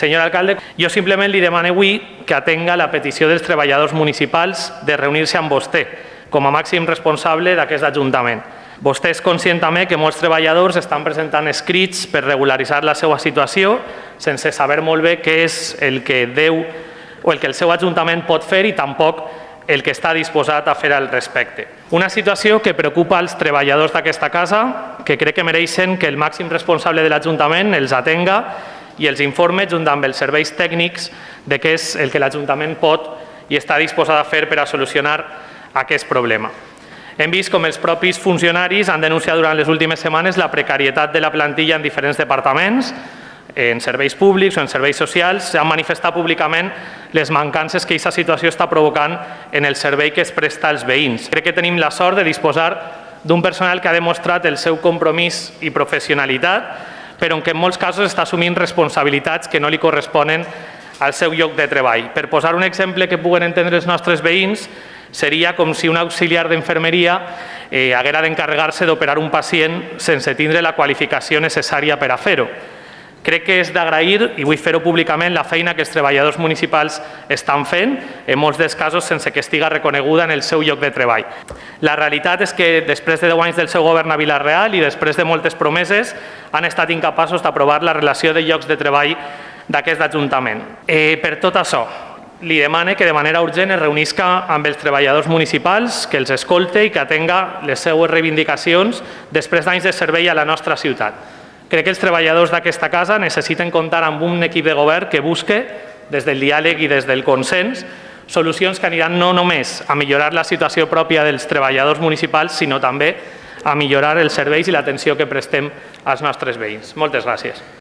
Senyor alcalde, jo simplement li demano avui que atenga la petició dels treballadors municipals de reunir-se amb vostè com a màxim responsable d'aquest Ajuntament. Vostè és conscient també que molts treballadors estan presentant escrits per regularitzar la seva situació sense saber molt bé què és el que deu o el que el seu Ajuntament pot fer i tampoc el que està disposat a fer al respecte. Una situació que preocupa els treballadors d'aquesta casa, que crec que mereixen que el màxim responsable de l'Ajuntament els atenga i els informe junt amb els serveis tècnics de què és el que l'Ajuntament pot i està disposat a fer per a solucionar aquest problema. Hem vist com els propis funcionaris han denunciat durant les últimes setmanes la precarietat de la plantilla en diferents departaments, en serveis públics o en serveis socials, s'han manifestat públicament les mancances que aquesta situació està provocant en el servei que es presta als veïns. Crec que tenim la sort de disposar d'un personal que ha demostrat el seu compromís i professionalitat, però que en molts casos està assumint responsabilitats que no li corresponen al seu lloc de treball. Per posar un exemple que puguen entendre els nostres veïns, seria com si un auxiliar d'infermeria haguera d'encarregar-se d'operar un pacient sense tindre la qualificació necessària per a fer-ho. Crec que és d'agrair, i vull fer-ho públicament, la feina que els treballadors municipals estan fent, en molts dels casos sense que estiga reconeguda en el seu lloc de treball. La realitat és que després de 10 anys del seu govern a Vila-real i després de moltes promeses han estat incapaços d'aprovar la relació de llocs de treball d'aquest Ajuntament. Per tot això, li demane que de manera urgent es reunisca amb els treballadors municipals, que els escolte i que atenga les seues reivindicacions després d'anys de servei a la nostra ciutat. Crec que els treballadors d'aquesta casa necessiten comptar amb un equip de govern que busque, des del diàleg i des del consens, solucions que aniran no només a millorar la situació pròpia dels treballadors municipals, sinó també a millorar els serveis i l'atenció que prestem als nostres veïns. Moltes gràcies.